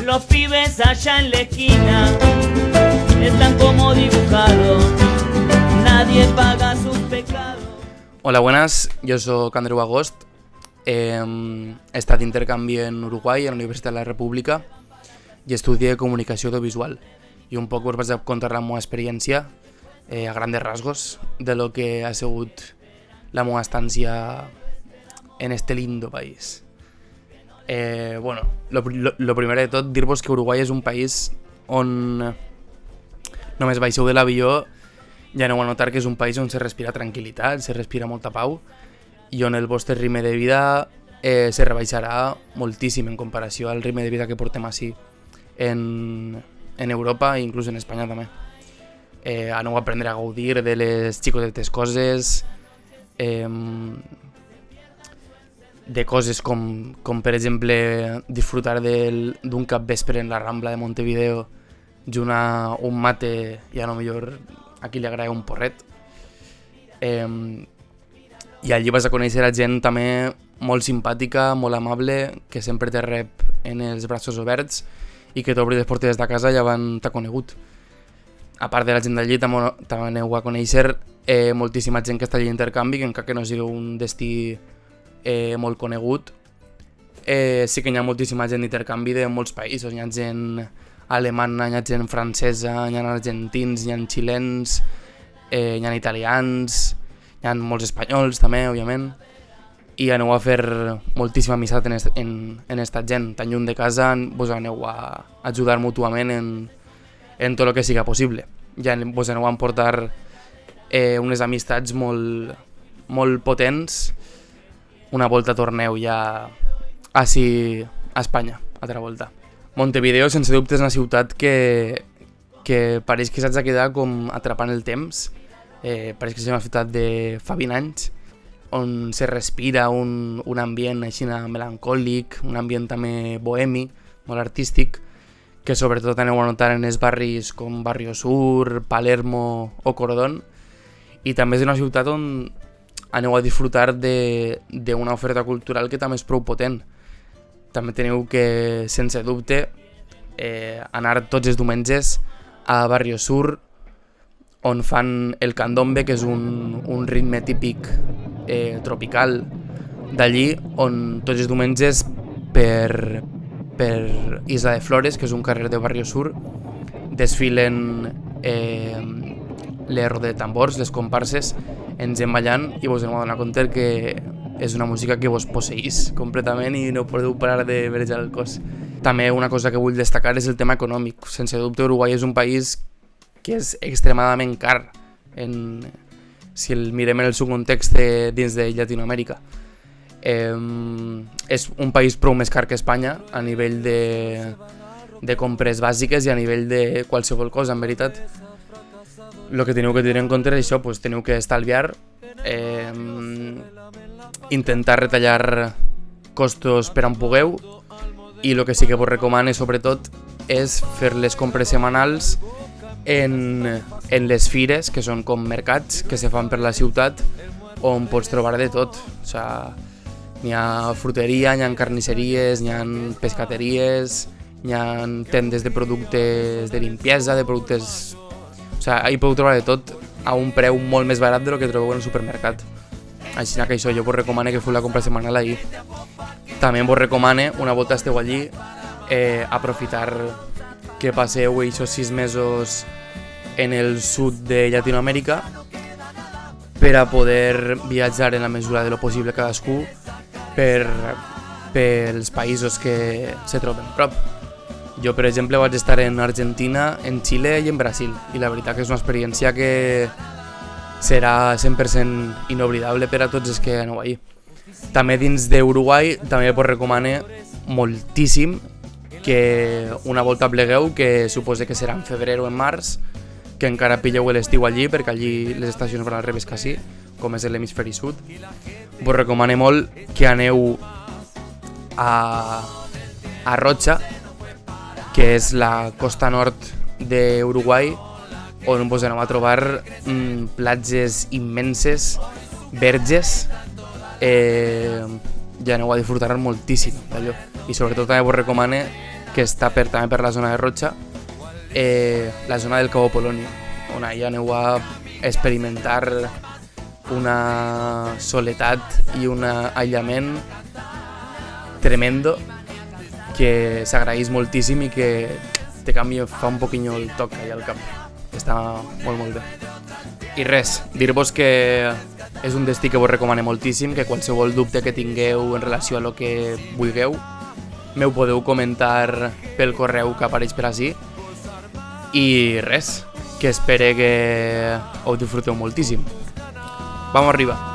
los pibes allá en la esquina están como dibujados, nadie paga sus pecados. Hola, buenas, yo soy Andreu Agost, he estat d'intercanvi en Uruguai, a la Universitat de la República, i estudié comunicació audiovisual. I un poc us vaig a contar la meva experiència, a grandes rasgos, de lo que ha sigut la meva estància en este lindo país. Lo primer de tot, dir-vos que Uruguai és un país on només baixeu de l'avió ja aneu a notar que és un país on se respira tranquil·litat, se respira molta pau i on el vostre ritme de vida se rebaixarà moltíssim en comparació al ritme de vida que portem així en Europa i inclús en Espanya també. Aneu a aprendre a gaudir de les xicotetes coses, de coses com per exemple disfrutar d'un capvespre en la Rambla de Montevideo junt a un mate i a lo millor a qui li agrada un porret. I allí vas a conèixer a gent també molt simpàtica, molt amable, que sempre te rep en els braços oberts i que t'obri les portes de casa ja t'ha conegut. A part de la gent d'allí també aneu a conèixer moltíssima gent que està allí d'intercanvi, que encara que no sigui un destí molt conegut, sí que hi ha moltíssima gent d'intercanvi de molts països. Hi ha gent alemana, hi ha gent francesa, hi ha argentins, hi ha xilens, hi ha italians, hi ha molts espanyols també, òbviament, i aneu a fer moltíssima amistat en esta gent. Tan lluny de casa vos aneu a ajudar mútuament en tot el que siga possible. Ja vos aneu a emportar unes amistats molt potents. Una volta torneu ja així a Espanya, altra volta. Montevideo, sense dubte, és una ciutat que pareix que s'ha de quedar com atrapant el temps. Pareix que és una ciutat de fa 20 anys, on se respira un ambient així melancòlic, un ambient també bohemi, molt artístic, que sobretot aneu a notar en els barris com Barrio Sur, Palermo o Cordón. I també és una ciutat on aneu a disfrutar d'una oferta cultural que també és prou potent. També teniu que, sense dubte, anar tots els diumenges a Barrio Sur, on fan el candombe, que és un ritme típic tropical d'allí, on tots els diumenges per Isla de Flores, que és un carrer de Barrio Sur, desfilen les rodes de tambors, les comparses, en gent ballant, i vos aneu a donar compte que és una música que vos posseís completament i no podeu parar de verejar el cos. També una cosa que vull destacar és el tema econòmic. Sense dubte, Uruguai és un país que és extremadament car si el mirem en el seu context dins de Llatinoamèrica. És un país prou més car que Espanya a nivell de compres bàsiques i a nivell de qualsevol cosa, en veritat. El que teniu que tenir en compte és això, pues, teniu que estalviar, intentar retallar costos per on pugueu, i el que sí que vos recomano sobretot és fer les compres setmanals en les fires, que són com mercats que se fan per la ciutat, on pots trobar de tot. O sea, n'hi ha fruteria, n'hi ha carnisseries, n'hi ha pescateries, n'hi ha tendes de productes de limpiesa, de productes... O sea, hi podeu trobar de tot a un preu molt més barat del que trobeu en el supermercat. Així que això, jo vos recomano que feu la compra setmanal allí. També vos recomano, una volta esteu allí, aprofitar que passeu aquests 6 mesos en el sud de Llatinoamèrica per a poder viatjar en la mesura de lo possible cadascú pels països que se troben prop. Jo, per exemple, vaig estar en Argentina, en Xile i en Brasil, i la veritat que és una experiència que serà 100% inoblidable per a tots els que aneu allí. També dins d'Uruguai també vos recomano moltíssim que una volta plegueu, que supose que serà en febrer o en març, que encara pilleu l'estiu allí, perquè allí les estacions van al revés quasi, com és l'hemisferi sud. Vos recomano molt que aneu a Rocha, que és la costa nord d'Uruguai, on vos aneu a trobar platges immenses, verges, i aneu a disfrutar moltíssim d'allò. I sobretot també vos recomano que està també per la zona de Rocha, la zona del Cabo Polonio, on allà aneu a experimentar una soledat i un aïllament tremendo que s'agraeix moltíssim i que te canvia, fa un poquinho el toc allà al cap. Està molt, molt bé. I res, dir-vos que és un destí que vos recomano moltíssim, que qualsevol dubte que tingueu en relació a lo que vulgueu, m'ho podeu comentar pel correu que apareix per ací. I res, que espere que ho disfruteu moltíssim. Vamos arriba.